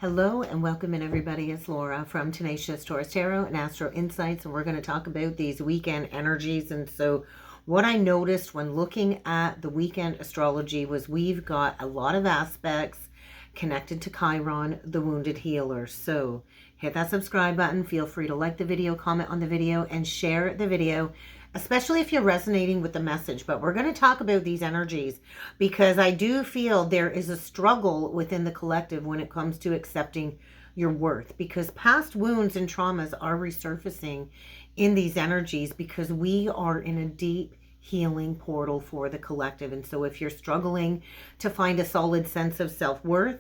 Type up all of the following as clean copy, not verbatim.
Hello and welcome in everybody. It's Laura from Tenacious Taurus Tarot and Astro Insights, and we're going to talk about these weekend energies. And so what I noticed when looking at the weekend astrology was we've got a lot of aspects connected to Chiron, the wounded healer. So hit that subscribe button. Feel free to like the video, comment on the video, and share the video, especially if you're resonating with the message. But we're going to talk about these energies because I do feel there is a struggle within the collective when it comes to accepting your worth, because past wounds and traumas are resurfacing in these energies because we are in a deep healing portal for the collective. And so if you're struggling to find a solid sense of self-worth,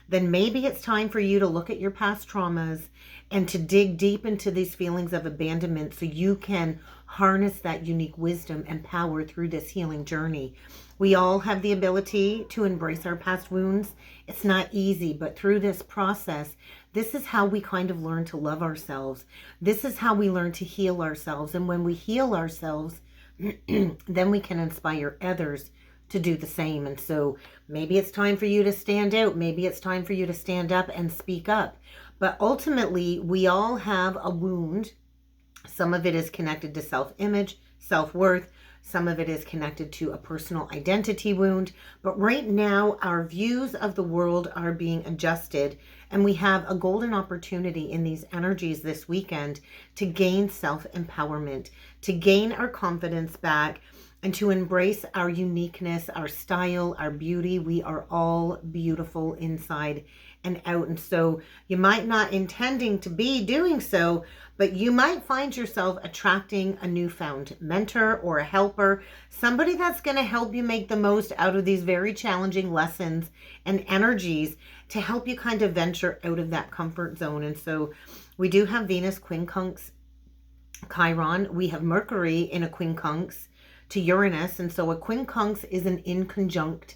then maybe it's time for you to look at your past traumas and to dig deep into these feelings of abandonment so you can harness that unique wisdom and power through this healing journey. We all have the ability to embrace our past wounds. It's not easy, but through this process, this is how we kind of learn to love ourselves. This is how we learn to heal ourselves. And when we heal ourselves, then we can inspire others to do the same. And so maybe it's time for you to stand out. Maybe it's time for you to stand up and speak up. But ultimately, we all have a wound. Some of it is connected to self-image, self-worth. Some of it is connected to a personal identity wound. But right now, our views of the world are being adjusted. And we have a golden opportunity in these energies this weekend to gain self-empowerment, to gain our confidence back, and to embrace our uniqueness, our style, our beauty. We are all beautiful inside and out. And so you might not intending to be doing so, but you might find yourself attracting a newfound mentor or a helper, somebody that's going to help you make the most out of these very challenging lessons and energies to help you kind of venture out of that comfort zone. And so we do have Venus quincunx Chiron. We have Mercury in a quincunx to Uranus. And so a quincunx is an inconjunct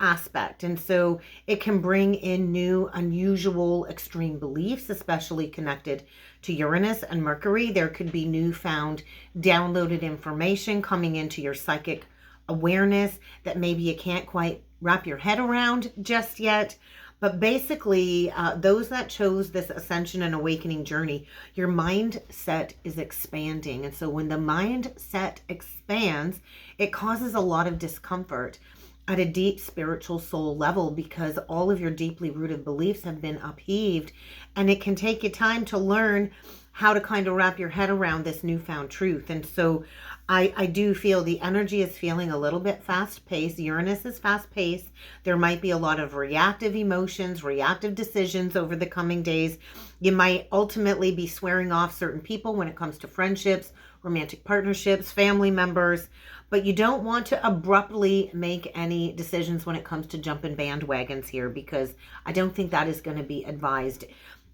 aspect. And so it can bring in new, unusual, extreme beliefs, especially connected to Uranus and Mercury. There could be newfound downloaded information coming into your psychic awareness that maybe you can't quite wrap your head around just yet. But basically, those that chose this ascension and awakening journey, your mindset is expanding. And so when the mindset expands, it causes a lot of discomfort at a deep spiritual soul level because all of your deeply rooted beliefs have been upheaved. And it can take you time to learn how to kind of wrap your head around this newfound truth. And so I do feel the energy is feeling a little bit fast-paced. Uranus is fast-paced. There might be a lot of reactive emotions, reactive decisions over the coming days. You might ultimately be swearing off certain people when it comes to friendships, romantic partnerships, family members, but you don't want to abruptly make any decisions when it comes to jumping bandwagons here, because I don't think that is going to be advised.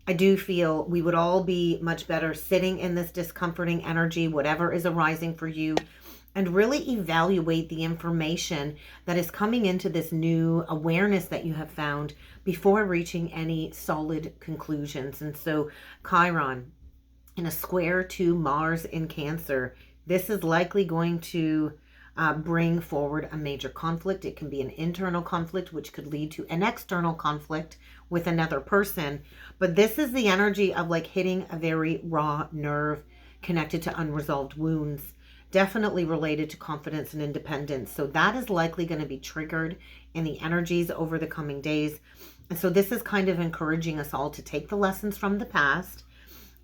I do feel we would all be much better sitting in this discomforting energy, whatever is arising for you, and really evaluate the information that is coming into this new awareness that you have found before reaching any solid conclusions. And so Chiron in a square to Mars in Cancer, this is likely going to bring forward a major conflict. It can be an internal conflict, which could lead to an external conflict with another person. But this is the energy of like hitting a very raw nerve connected to unresolved wounds, definitely related to confidence and independence. So that is likely going to be triggered in the energies over the coming days. And so this is kind of encouraging us all to take the lessons from the past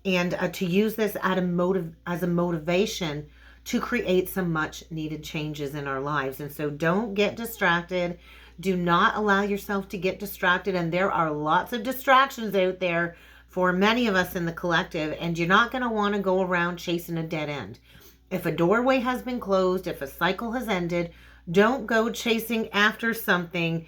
and to use this as a motivation to create some much needed changes in our lives. And so don't get distracted. Do not allow yourself to get distracted. And there are lots of distractions out there for many of us in the collective, and you're not going to want to go around chasing a dead end. If a doorway has been closed, if a cycle has ended, don't go chasing after something.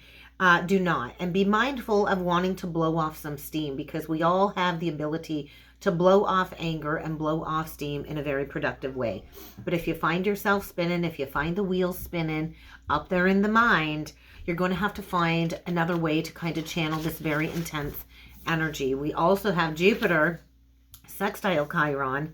Do not. And be mindful of wanting to blow off some steam, because we all have the ability to blow off anger and blow off steam in a very productive way. But if you find yourself spinning, if you find the wheels spinning up there in the mind, you're going to have to find another way to kind of channel this very intense energy. We also have Jupiter sextile Chiron,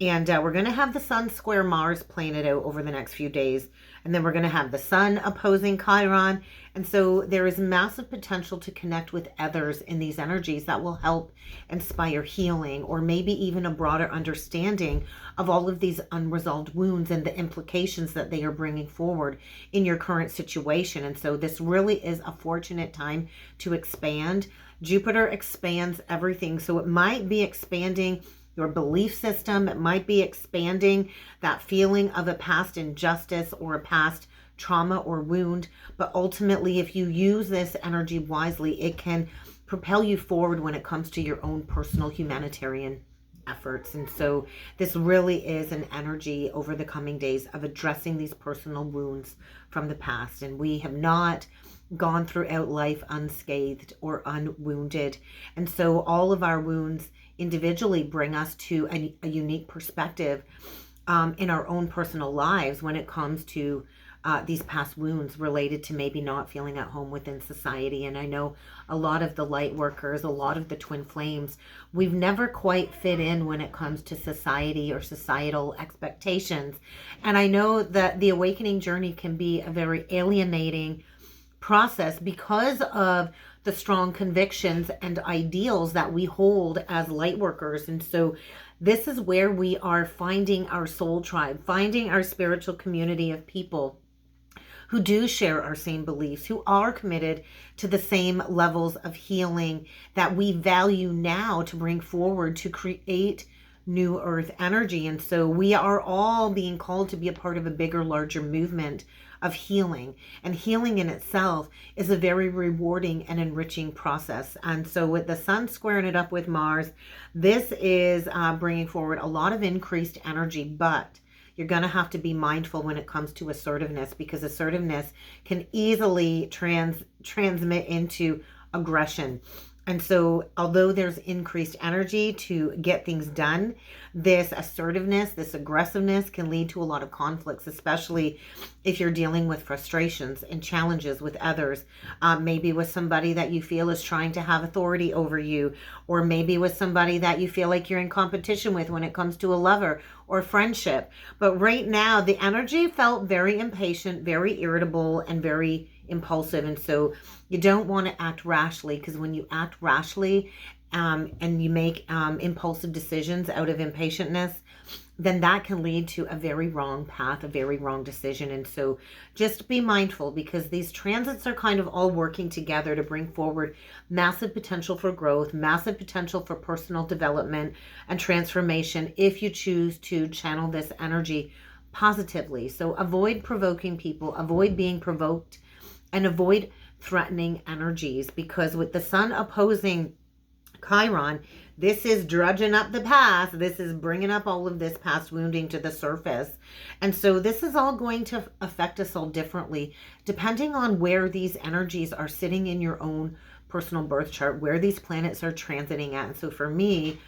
and we're going to have the Sun square Mars playing it out over the next few days. And then we're going to have the sun opposing Chiron. And so there is massive potential to connect with others in these energies that will help inspire healing, or maybe even a broader understanding of all of these unresolved wounds and the implications that they are bringing forward in your current situation. And so this really is a fortunate time to expand. Jupiter expands everything. So it might be expanding your belief system. It might be expanding that feeling of a past injustice or a past trauma or wound. But ultimately, if you use this energy wisely, it can propel you forward when it comes to your own personal humanitarian efforts. And so this really is an energy over the coming days of addressing these personal wounds from the past. And we have not gone throughout life unscathed or unwounded. And so all of our wounds individually bring us to a unique perspective in our own personal lives when it comes to these past wounds related to maybe not feeling at home within society. And I know a lot of the light workers, a lot of the twin flames, we've never quite fit in when it comes to society or societal expectations. And I know that the awakening journey can be a very alienating process because of the strong convictions and ideals that we hold as light workers. And so this is where we are finding our soul tribe, finding our spiritual community of people who do share our same beliefs, who are committed to the same levels of healing that we value now to bring forward to create new earth energy. And so we are all being called to be a part of a bigger, larger movement of healing. And healing in itself is a very rewarding and enriching process. And so with the sun squaring it up with Mars, this is bringing forward a lot of increased energy, but you're going to have to be mindful when it comes to assertiveness, because assertiveness can easily transmit into aggression. And so although there's increased energy to get things done, this assertiveness, this aggressiveness can lead to a lot of conflicts, especially if you're dealing with frustrations and challenges with others, maybe with somebody that you feel is trying to have authority over you, or maybe with somebody that you feel like you're in competition with when it comes to a lover or friendship. But right now, the energy felt very impatient, very irritable, and very impulsive. And so you don't want to act rashly, because when you act rashly and you make impulsive decisions out of impatientness, then that can lead to a very wrong path, a very wrong decision. And so just be mindful, because these transits are kind of all working together to bring forward massive potential for growth, massive potential for personal development and transformation if you choose to channel this energy positively. So avoid provoking people, avoid being provoked, and avoid threatening energies, because with the sun opposing Chiron, this is drudging up the past. This is bringing up all of this past wounding to the surface. And so this is all going to affect us all differently, depending on where these energies are sitting in your own personal birth chart, where these planets are transiting at. And so for me,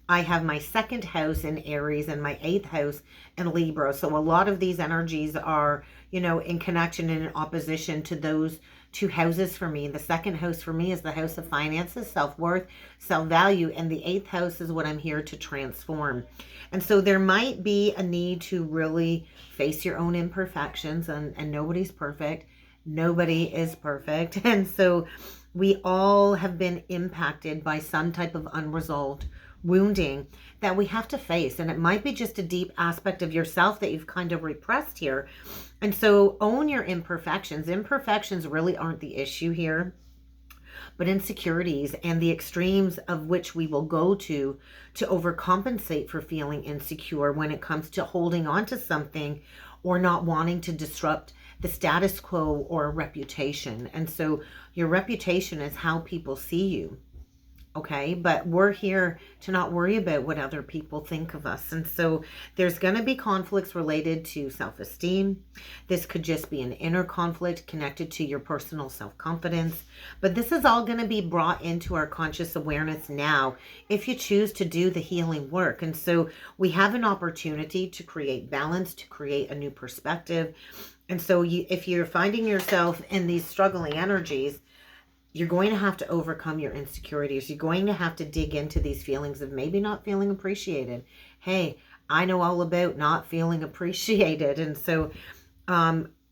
I have my second house in Aries and my 8th house in Libra. So a lot of these energies are, in connection and in opposition to those two houses for me. The second house for me is the house of finances, self-worth, self-value, and the 8th house is what I'm here to transform. And so there might be a need to really face your own imperfections, and nobody's perfect. Nobody is perfect. And so we all have been impacted by some type of unresolved wounding that we have to face. And it might be just a deep aspect of yourself that you've kind of repressed here. And so own your imperfections. Imperfections really aren't the issue here, but insecurities and the extremes of which we will go to overcompensate for feeling insecure when it comes to holding on to something or not wanting to disrupt the status quo or reputation. And so your reputation is how people see you. Okay, but we're here to not worry about what other people think of us. And so there's going to be conflicts related to self-esteem. This could just be an inner conflict connected to your personal self-confidence. But this is all going to be brought into our conscious awareness now if you choose to do the healing work. And so we have an opportunity to create balance, to create a new perspective. And so if you're finding yourself in these struggling energies, you're going to have to overcome your insecurities. You're going to have to dig into these feelings of maybe not feeling appreciated. Hey, I know all about not feeling appreciated. And so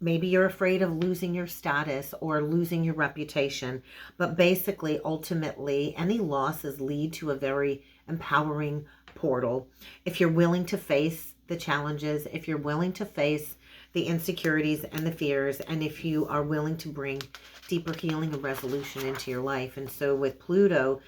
Maybe you're afraid of losing your status or losing your reputation. But basically, ultimately, any losses lead to a very empowering portal. If you're willing to face the challenges, if you're willing to face the insecurities and the fears, and if you are willing to bring deeper healing and resolution into your life. And so with Pluto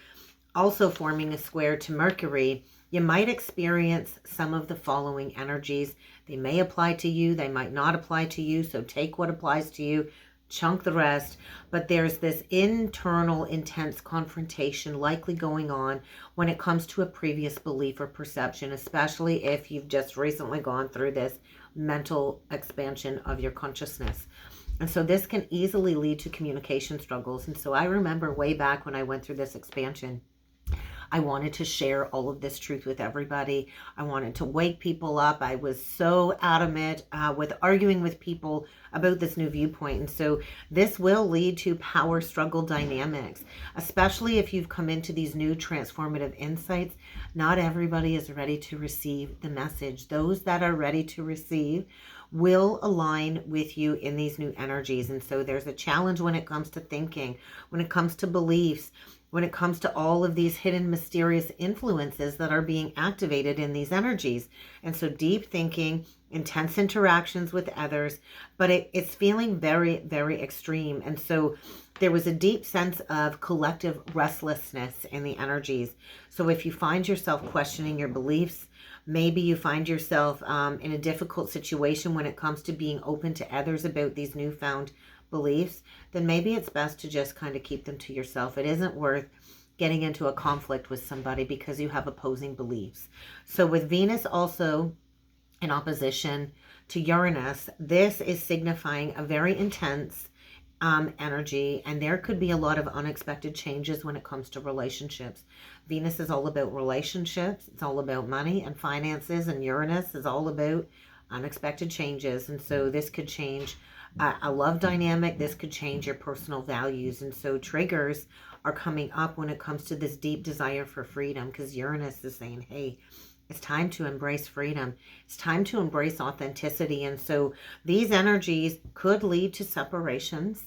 also forming a square to Mercury, you might experience some of the following energies. They may apply to you, they might not apply to you, so take what applies to you, chunk the rest. But there's this internal intense confrontation likely going on when it comes to a previous belief or perception, especially if you've just recently gone through this mental expansion of your consciousness. And so this can easily lead to communication struggles. And so I remember way back when I went through this expansion, I wanted to share all of this truth with everybody. I wanted to wake people up. I was so adamant with arguing with people about this new viewpoint. And so this will lead to power struggle dynamics, especially if you've come into these new transformative insights. Not everybody is ready to receive the message. Those that are ready to receive will align with you in these new energies. And so there's a challenge when it comes to thinking, when it comes to beliefs, when it comes to all of these hidden mysterious influences that are being activated in these energies. And so deep thinking, intense interactions with others, but it's feeling very, very extreme. And so there was a deep sense of collective restlessness in the energies. So if you find yourself questioning your beliefs, maybe you find yourself in a difficult situation when it comes to being open to others about these newfound beliefs, then maybe it's best to just kind of keep them to yourself. It isn't worth getting into a conflict with somebody because you have opposing beliefs. So with Venus also in opposition to Uranus, this is signifying a very intense energy, and there could be a lot of unexpected changes when it comes to relationships. Venus is all about relationships, it's all about money and finances, and Uranus is all about unexpected changes. And so this could change a love dynamic, this could change your personal values. And so triggers are coming up when it comes to this deep desire for freedom, because Uranus is saying, hey, it's time to embrace freedom. It's time to embrace authenticity. And so these energies could lead to separations.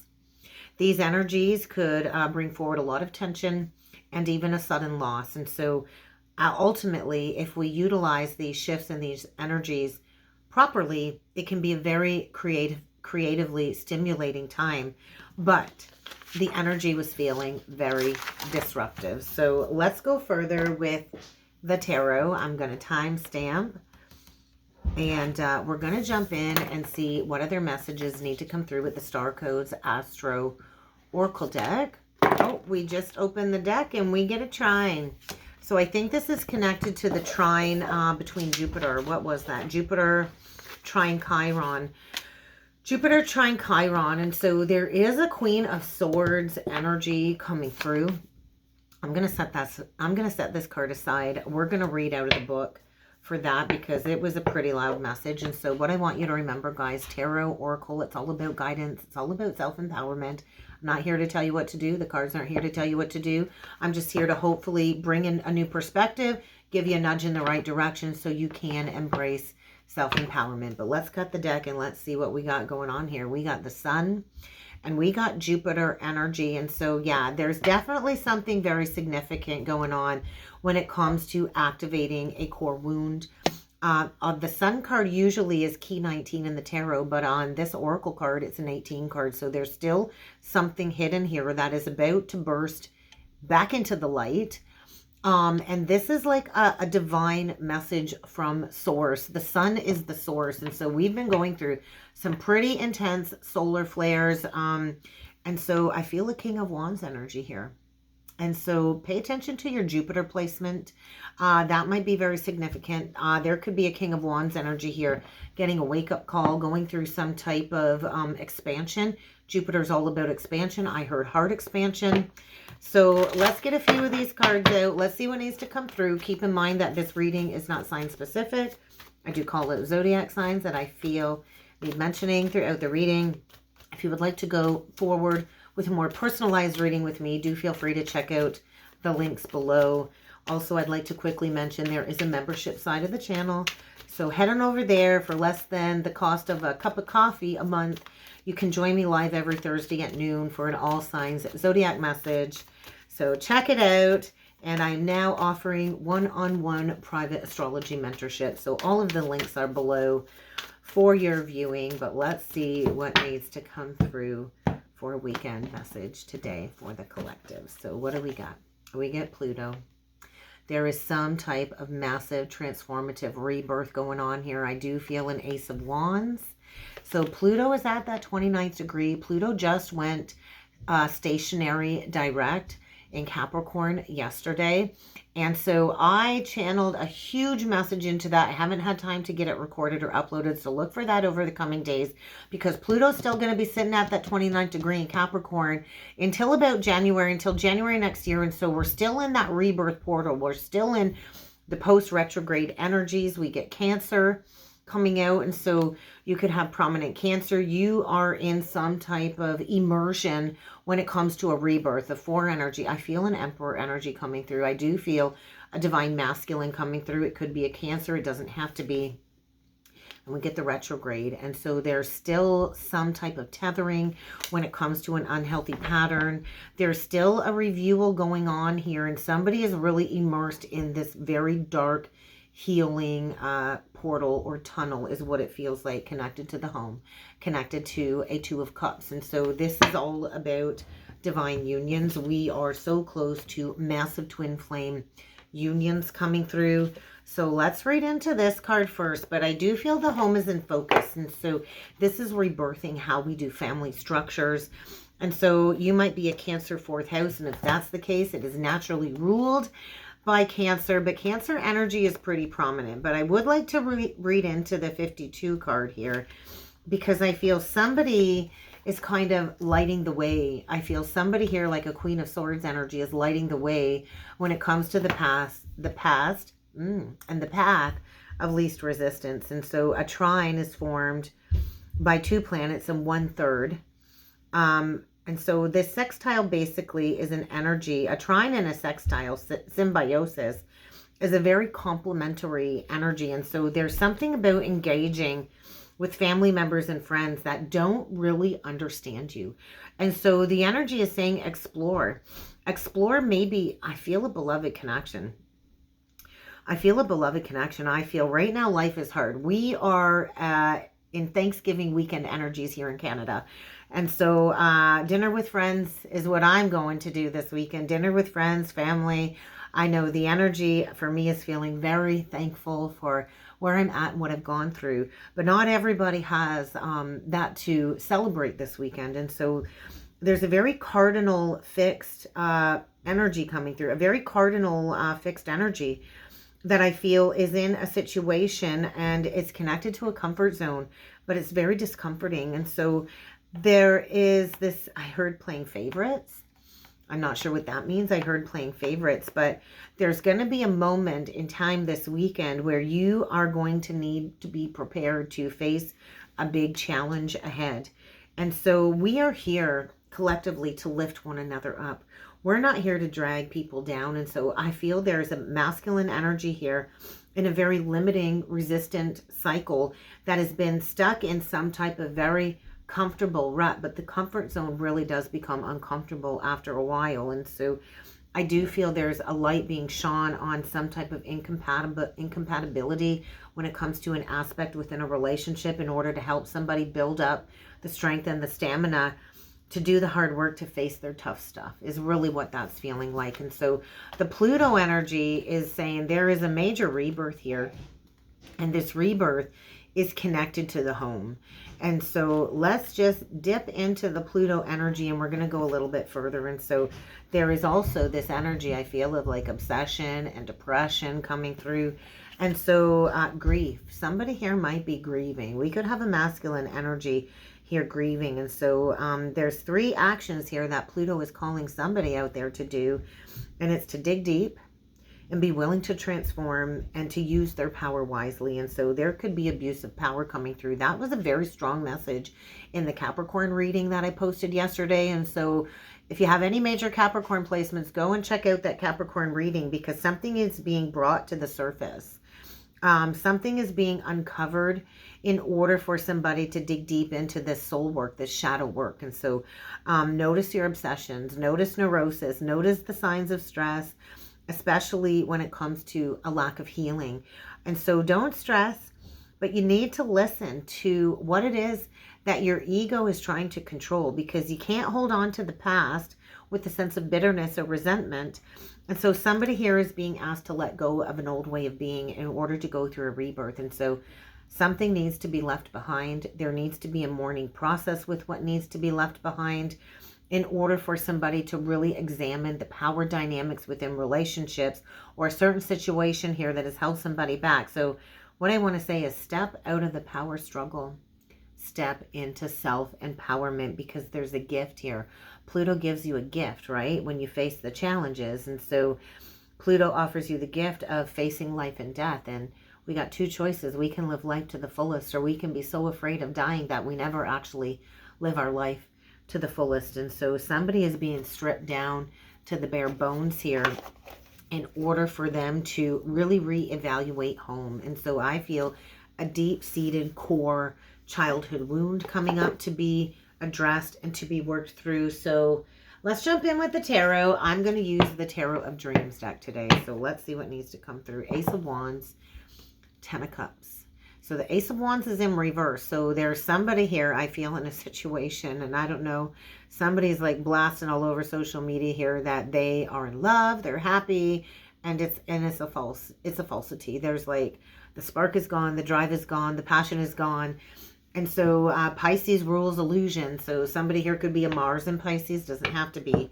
These energies could bring forward a lot of tension and even a sudden loss. And so ultimately, if we utilize these shifts and these energies properly, it can be a very creatively stimulating time. But the energy was feeling very disruptive. So let's go further with the tarot. I'm going to timestamp, and we're going to jump in and see what other messages need to come through with the Star Codes Astro Oracle deck. Oh, we just opened the deck and we get a trine. So I think this is connected to the trine between Jupiter. What was that? Jupiter trine Chiron. Jupiter trine Chiron. And so there is a Queen of Swords energy coming through. I'm going to set this card aside. We're going to read out of the book for that because it was a pretty loud message. And so what I want you to remember, guys, tarot, oracle, it's all about guidance. It's all about self-empowerment. I'm not here to tell you what to do. The cards aren't here to tell you what to do. I'm just here to hopefully bring in a new perspective, give you a nudge in the right direction so you can embrace self-empowerment. But let's cut the deck and let's see what we got going on here. We got the Sun and we got Jupiter energy. And so, yeah, there's definitely something very significant going on when it comes to activating a core wound. The Sun card usually is key 19 in the tarot, but on this Oracle card, it's an 18 card. So there's still something hidden here that is about to burst back into the light. And this is like a divine message from source. The sun is the source. And so we've been going through some pretty intense solar flares. And so I feel a King of Wands energy here. And so pay attention to your Jupiter placement. That might be very significant. There could be a King of Wands energy here, getting a wake-up call, going through some type of expansion. Jupiter's all about expansion. I heard heart expansion. So let's get a few of these cards out. Let's see what needs to come through. Keep in mind that this reading is not sign specific. I do call it zodiac signs that I feel need mentioning throughout the reading. If you would like to go forward with a more personalized reading with me, do feel free to check out the links below. Also, I'd like to quickly mention there is a membership side of the channel. So head on over there for less than the cost of a cup of coffee a month. You can join me live every Thursday at noon for an all signs zodiac message. So check it out. And I'm now offering one-on-one private astrology mentorship. So all of the links are below for your viewing. But let's see what needs to come through for a weekend message today for the collective. So what do we got? We get Pluto. There is some type of massive transformative rebirth going on here. I do feel an Ace of Wands. So Pluto is at that 29th degree. Pluto just went stationary direct in Capricorn yesterday. And so I channeled a huge message into that. I haven't had time to get it recorded or uploaded. So look for that over the coming days, because Pluto's still going to be sitting at that 29th degree in Capricorn until about January, until January next year. And so we're still in that rebirth portal. We're still in the post-retrograde energies. We get Cancer coming out, and so you could have prominent Cancer. You are in some type of immersion when it comes to a rebirth, a 4 energy. I feel an Emperor energy coming through. I do feel a divine masculine coming through. It could be a Cancer. It doesn't have to be. And we get the retrograde. And so there's still some type of tethering when it comes to an unhealthy pattern. There's still a reviewal going on here, and somebody is really immersed in this very dark healing portal or tunnel is what it feels like, connected to the home, connected to a 2 of Cups. And so this is all about divine unions. We are so close to massive twin flame unions coming through. So let's read into this card first, but I do feel the home is in focus. And so this is rebirthing how we do family structures. And so you might be a Cancer 4th house, and if that's the case, it is naturally ruled by Cancer, but Cancer energy is pretty prominent. But I would like to read into the 52 card here, because I feel somebody is kind of lighting the way. I feel somebody here, like a Queen of Swords energy, is lighting the way when it comes to the past, and the path of least resistance. And so a trine is formed by 2 planets and 1/3. And so this sextile basically is an energy. A trine and a sextile, symbiosis, is a very complementary energy. And so there's something about engaging with family members and friends that don't really understand you. And so the energy is saying explore. Explore maybe, I feel a beloved connection. I feel a beloved connection. I feel right now life is hard. We are in Thanksgiving weekend energies here in Canada. And so dinner with friends is what I'm going to do this weekend. Dinner with friends, family. I know the energy for me is feeling very thankful for where I'm at and what I've gone through. But not everybody has that to celebrate this weekend. And so there's a very cardinal fixed energy coming through. A very cardinal fixed energy that I feel is in a situation, and it's connected to a comfort zone, but it's very discomforting. And so there is this, I heard playing favorites. I'm not sure what that means. I heard playing favorites, but there's going to be a moment in time this weekend where you are going to need to be prepared to face a big challenge ahead. And so we are here collectively to lift one another up. We're not here to drag people down. And so I feel there's a masculine energy here in a very limiting, resistant cycle that has been stuck in some type of very comfortable rut, but the comfort zone really does become uncomfortable after a while. And so I do feel there's a light being shone on some type of incompatibility when it comes to an aspect within a relationship, in order to help somebody build up the strength and the stamina to do the hard work to face their tough stuff, is really what that's feeling like. And so the Pluto energy is saying there is a major rebirth here, and this rebirth is connected to the home. And so let's just dip into the Pluto energy, and we're going to go a little bit further. And so there is also this energy, I feel, of like obsession and depression coming through. And so grief. Somebody here might be grieving. We could have a masculine energy here grieving. And so there's 3 actions here that Pluto is calling somebody out there to do. And it's to dig deep and be willing to transform and to use their power wisely. And so there could be abuse of power coming through. That was a very strong message in the Capricorn reading that I posted yesterday. And so If you have any major Capricorn placements, go and check out that Capricorn reading, because something is being brought to the surface. Something is being uncovered in order for somebody to dig deep into this soul work, this shadow work. And so notice your obsessions, notice neurosis, notice the signs of stress, especially when it comes to a lack of healing. And so don't stress, but you need to listen to what it is that your ego is trying to control, because you can't hold on to the past with a sense of bitterness or resentment. And so somebody here is being asked to let go of an old way of being in order to go through a rebirth. And so something needs to be left behind. There needs to be a mourning process with what needs to be left behind in order for somebody to really examine the power dynamics within relationships or a certain situation here that has held somebody back. So what I want to say is step out of the power struggle. Step into self-empowerment, because there's a gift here. Pluto gives you a gift, right? When you face the challenges. And so Pluto offers you the gift of facing life and death. And we got two choices. We can live life to the fullest, or we can be so afraid of dying that we never actually live our life to the fullest. And so somebody is being stripped down to the bare bones here in order for them to really reevaluate home. And so I feel a deep-seated core childhood wound coming up to be addressed and to be worked through. So let's jump in with the tarot. I'm going to use the Tarot of Dreams deck today. So let's see what needs to come through. Ace of Wands, Ten of Cups. So the Ace of Wands is in reverse. So there's somebody here, I feel, in a situation, and I don't know, somebody's like blasting all over social media here that they are in love, they're happy, and it's a falsity. There's like, the spark is gone, the drive is gone, the passion is gone. And so Pisces rules illusion. So somebody here could be a Mars in Pisces, doesn't have to be.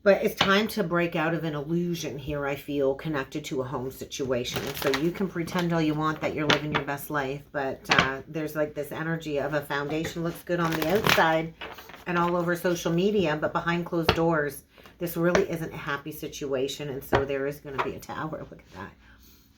But it's time to break out of an illusion here, I feel, connected to a home situation. And so you can pretend all you want that you're living your best life, but there's like this energy of a foundation looks good on the outside and all over social media, but behind closed doors, this really isn't a happy situation. And so there is going to be a tower. Look at that.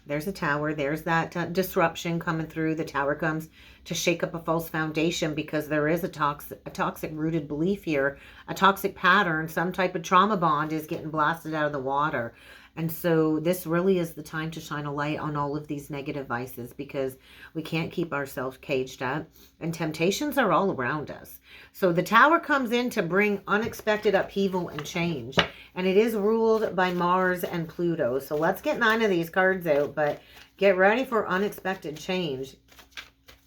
There's a tower. There's that disruption coming through. The tower comes to shake up a false foundation, because there is a toxic rooted belief here, a toxic pattern. Some type of trauma bond is getting blasted out of the water. And so this really is the time to shine a light on all of these negative vices, because we can't keep ourselves caged up, and temptations are all around us. So the tower comes in to bring unexpected upheaval and change. And it is ruled by Mars and Pluto. So let's get 9 of these cards out, but get ready for unexpected change.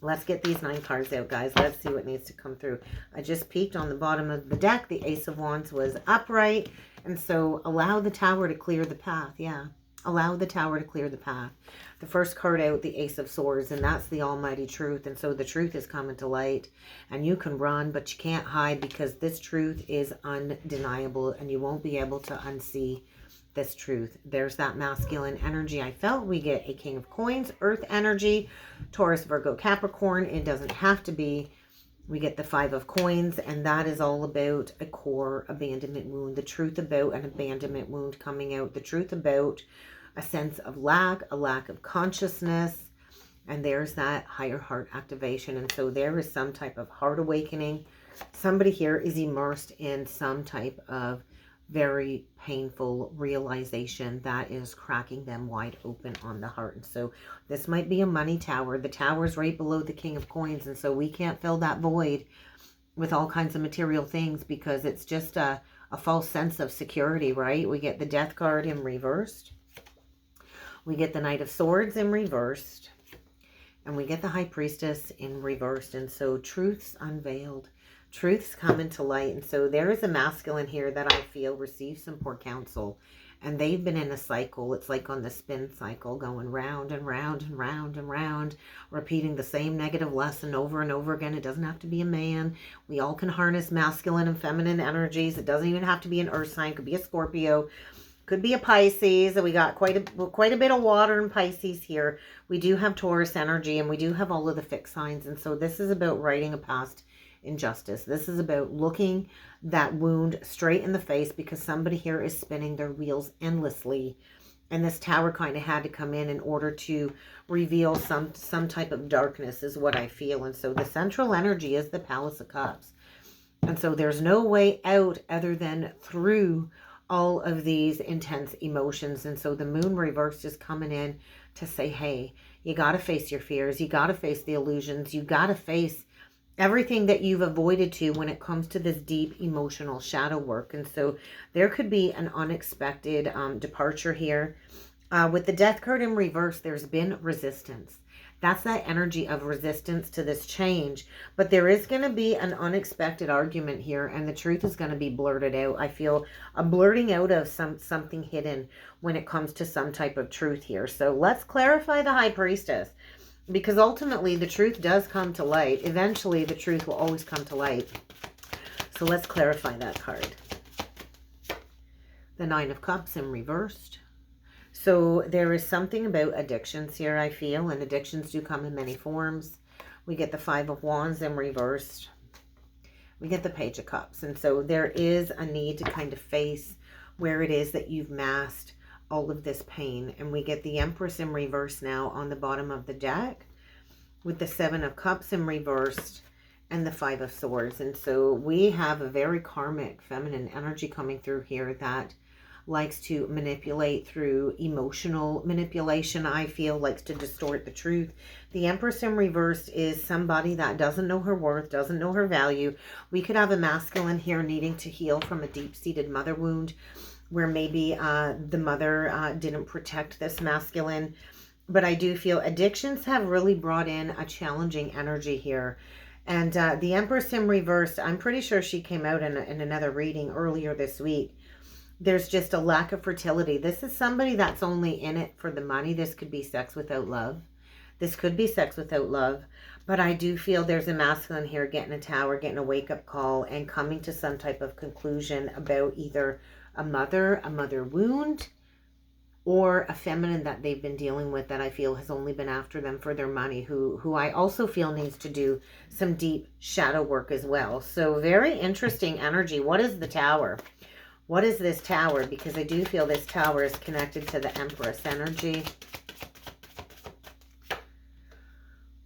Let's get these 9 cards out, guys. Let's see what needs to come through. I just peeked on the bottom of the deck. The Ace of Wands was upright. And so allow the tower to clear the path. Yeah, allow the tower to clear the path. The first card out, the Ace of Swords, and that's the almighty truth. And so the truth is coming to light, and you can run, but you can't hide, because this truth is undeniable, and you won't be able to unsee this truth. There's that masculine energy I felt. We get a King of Coins, Earth energy, Taurus, Virgo, Capricorn. It doesn't have to be. We get the 5 of Coins, and that is all about a core abandonment wound. The truth about an abandonment wound coming out. The truth about a sense of lack, a lack of consciousness. And there's that higher heart activation. And so there is some type of heart awakening. Somebody here is immersed in some type of very painful realization that is cracking them wide open on the heart. And so this might be a money tower. The tower is right below the King of Coins. And so we can't fill that void with all kinds of material things, because it's just a false sense of security, right? We get the Death card in reversed. We get the Knight of Swords in reversed. And we get the High Priestess in reversed. And so truth's unveiled. Truth's coming to light. And so there is a masculine here that I feel receives some poor counsel. And they've been in a cycle. It's like on the spin cycle, going round and round and round and round, repeating the same negative lesson over and over again. It doesn't have to be a man. We all can harness masculine and feminine energies. It doesn't even have to be an earth sign. It could be a Scorpio. Could be a Pisces. We got quite a bit of water in Pisces here. We do have Taurus energy, and we do have all of the fixed signs. And so this is about righting a past injustice. This is about looking that wound straight in the face, because somebody here is spinning their wheels endlessly. And this tower kind of had to come in order to reveal some type of darkness, is what I feel. And so the central energy is the Palace of Cups. And so there's no way out other than through all of these intense emotions. And so the moon reverse is coming in to say, hey, you got to face your fears. You got to face the illusions. You got to face everything that you've avoided to when it comes to this deep emotional shadow work. And so there could be an unexpected departure here. With the death card in reverse, there's been resistance. That's that energy of resistance to this change. But there is going to be an unexpected argument here, and the truth is going to be blurted out. I feel a blurting out of something hidden when it comes to some type of truth here. So let's clarify the High Priestess, because ultimately the truth does come to light. Eventually, the truth will always come to light. So let's clarify that card. The Nine of Cups in reversed. So there is something about addictions here, I feel, and addictions do come in many forms. We get the Five of Wands in reversed. We get the Page of Cups. And so there is a need to kind of face where it is that you've masked all of this pain. And we get the Empress in reverse now on the bottom of the deck, with the Seven of Cups in reversed and the Five of Swords. And so we have a very karmic feminine energy coming through here that likes to manipulate through emotional manipulation. I feel likes to distort the truth. The Empress in reverse is somebody that doesn't know her worth, doesn't know her value. We could have a masculine here needing to heal from a deep-seated mother wound, where maybe the mother didn't protect this masculine. But I do feel addictions have really brought in a challenging energy here. And the Empress in reverse, I'm pretty sure she came out in another reading earlier this week. There's just a lack of fertility. This is somebody that's only in it for the money. This could be sex without love. This could be sex without love. But I do feel there's a masculine here getting a tower, getting a wake-up call, and coming to some type of conclusion about either a mother wound, or a feminine that they've been dealing with that I feel has only been after them for their money, who I also feel needs to do some deep shadow work as well. So very interesting energy. What is the Tower? What is this Tower? Because I do feel this Tower is connected to the Empress energy.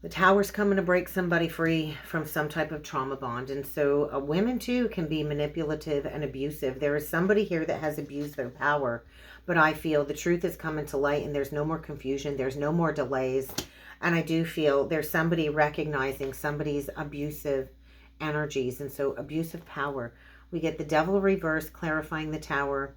The Tower's coming to break somebody free from some type of trauma bond. And so women too can be manipulative and abusive. There is somebody here that has abused their power. But I feel the truth is coming to light, and there's no more confusion. There's no more delays. And I do feel there's somebody recognizing somebody's abusive energies. And so abusive power. We get the Devil reverse, clarifying the Tower.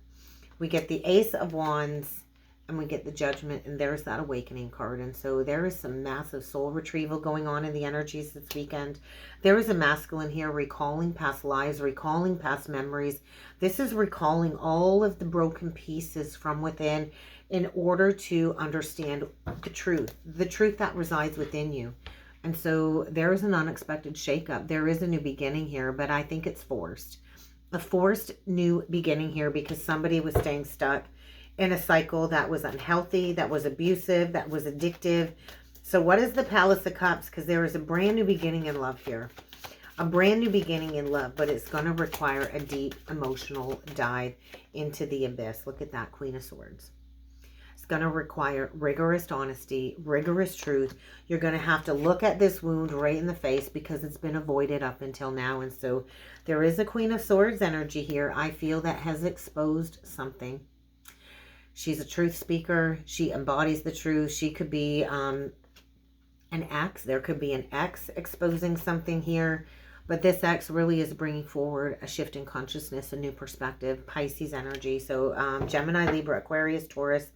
We get the Ace of Wands, and we get the Judgment, and there's that Awakening card. And so there is some massive soul retrieval going on in the energies this weekend. There is a masculine here recalling past lives, recalling past memories. This is recalling all of the broken pieces from within in order to understand the truth that resides within you. And so there is an unexpected shakeup. There is a new beginning here, but I think it's forced. A forced new beginning here because somebody was staying stuck in a cycle that was unhealthy, that was abusive, that was addictive. So what is the Palace of Cups? Because there is a brand new beginning in love here. A brand new beginning in love, but it's going to require a deep emotional dive into the abyss. Look at that, Queen of Swords. It's going to require rigorous honesty, rigorous truth. You're going to have to look at this wound right in the face because it's been avoided up until now. And so there is a Queen of Swords energy here. I feel that has exposed something. She's a truth speaker. She embodies the truth. She could be an ex. There could be an ex exposing something here. But this ex really is bringing forward a shift in consciousness, a new perspective, Pisces energy. So Gemini, Libra, Aquarius, Taurus,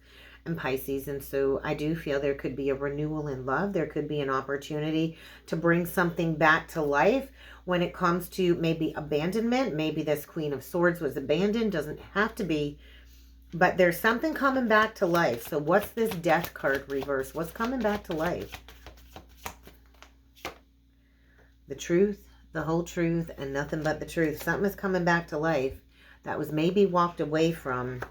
and Pisces. And so I do feel there could be a renewal in love. There could be an opportunity to bring something back to life when it comes to maybe abandonment. Maybe this Queen of Swords was abandoned. Doesn't have to be. But there's something coming back to life. So what's this Death card reverse? What's coming back to life? The truth, the whole truth, and nothing but the truth. Something is coming back to life that was maybe walked away from.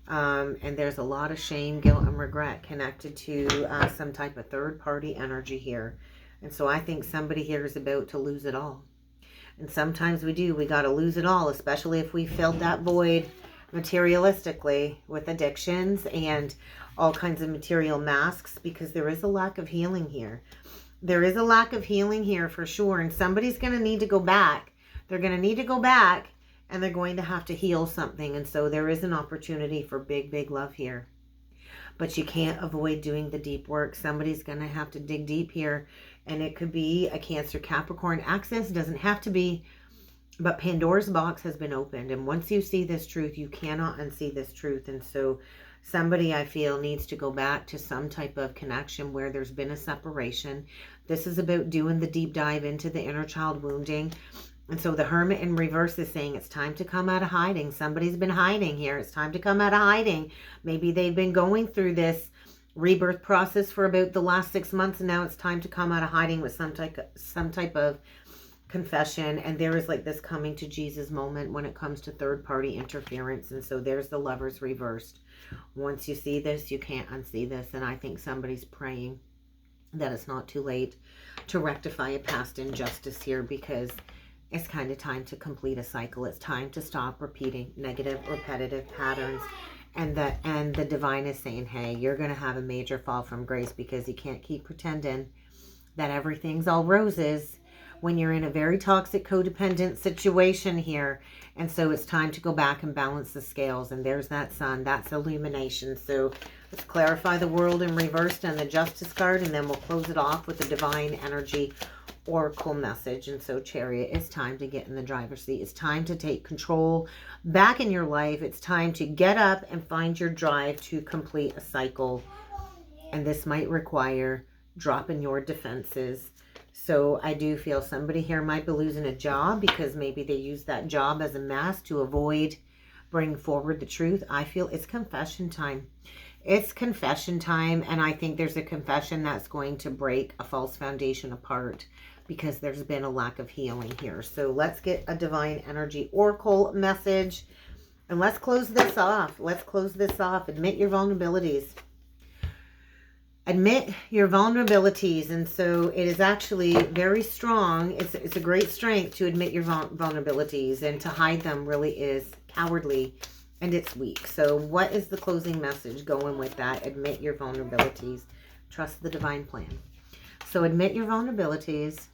And there's a lot of shame, guilt, and regret connected to some type of third-party energy here. And so I think somebody here is about to lose it all. And sometimes we do. We got to lose it all, especially if we filled that void materialistically with addictions and all kinds of material masks, because there is a lack of healing here. There is a lack of healing here for sure. And somebody's going to need to go back They're going to need to go back and they're going to have to heal something. And so there is an opportunity for big, big love here. But you can't avoid doing the deep work. Somebody's going to have to dig deep here. And it could be a Cancer Capricorn axis. It doesn't have to be. But Pandora's box has been opened. And once you see this truth, you cannot unsee this truth. And so somebody, I feel, needs to go back to some type of connection where there's been a separation. This is about doing the deep dive into the inner child wounding. And so the Hermit in reverse is saying it's time to come out of hiding. Somebody's been hiding here. It's time to come out of hiding. Maybe they've been going through this rebirth process for about the last 6 months, and now it's time to come out of hiding with some type of confession. And there is like this coming to Jesus moment when it comes to third-party interference. And so there's the Lovers reversed. Once you see this, you can't unsee this. And I think somebody's praying that it's not too late to rectify a past injustice here, because it's kind of time to complete a cycle. It's time to stop repeating negative, repetitive patterns. And the divine is saying, hey, you're going to have a major fall from grace, because you can't keep pretending that everything's all roses when you're in a very toxic, codependent situation here. And so it's time to go back and balance the scales. And there's that sun. That's illumination. So let's clarify the world in reversed and the Justice card, and then we'll close it off with the divine energy oracle message. And so Chariot, it's time to get in the driver's seat. It's time to take control back in your life. It's time to get up and find your drive to complete a cycle. And this might require dropping your defenses. So I do feel somebody here might be losing a job because maybe they use that job as a mask to avoid bringing forward the truth. I feel it's confession time. It's confession time. And I think there's a confession that's going to break a false foundation apart, because there's been a lack of healing here. So let's get a divine energy oracle message. And let's close this off. Let's close this off. Admit your vulnerabilities. Admit your vulnerabilities. And so it is actually very strong. It's a great strength to admit your vulnerabilities, and to hide them really is cowardly and it's weak. So what is the closing message going with that? Admit your vulnerabilities. Trust the divine plan. So admit your vulnerabilities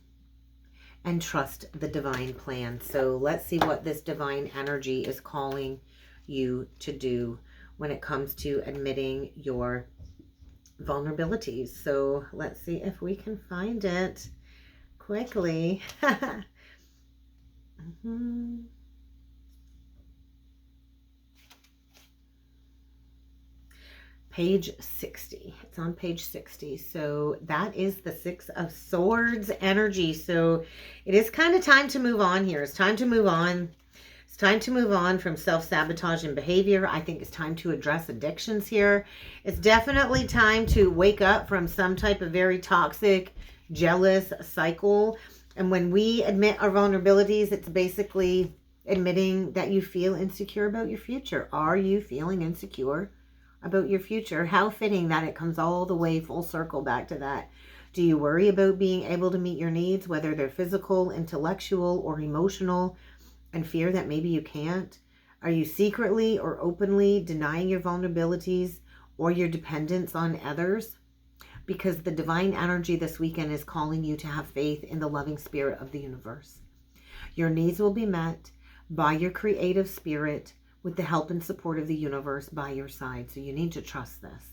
and trust the divine plan. So let's see what this divine energy is calling you to do when it comes to admitting your vulnerabilities. So let's see if we can find it quickly. Page 60. It's on page 60. So that is the Six of Swords energy. So it is kind of time to move on here. It's time to move on. It's time to move on from self-sabotage and behavior. I think it's time to address addictions here. It's definitely time to wake up from some type of very toxic, jealous cycle. And when we admit our vulnerabilities, it's basically admitting that you feel insecure about your future. Are you feeling insecure about your future? How fitting that it comes all the way full circle back to that. Do you worry about being able to meet your needs, whether they're physical, intellectual, or emotional, and fear that maybe you can't? Are you secretly or openly denying your vulnerabilities or your dependence on others? Because the divine energy this weekend is calling you to have faith in the loving spirit of the universe. Your needs will be met by your creative spirit, with the help and support of the universe by your side. So you need to trust this.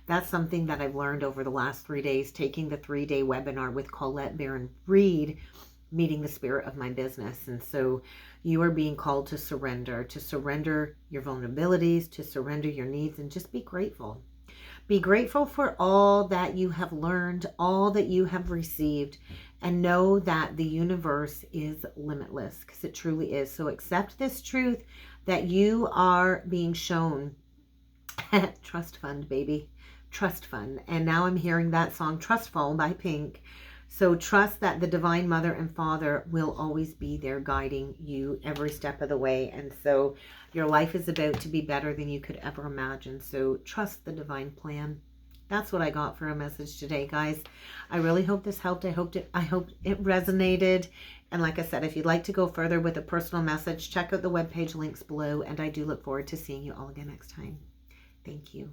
That's something that I've learned over the last 3 days, taking the 3-day webinar with Colette Baron Reed, meeting the spirit of my business. And so you are being called to surrender your vulnerabilities, to surrender your needs, and just be grateful. Be grateful for all that you have learned, all that you have received, and know that the universe is limitless, because it truly is. So accept this truth that you are being shown. Trust fund, baby. Trust fund. And now I'm hearing that song, Trustful by Pink. So trust that the Divine Mother and Father will always be there guiding you every step of the way. And so your life is about to be better than you could ever imagine. So trust the divine plan. That's what I got for a message today, guys. I really hope this helped. I hope it resonated. And like I said, if you'd like to go further with a personal message, check out the webpage links below. And I do look forward to seeing you all again next time. Thank you.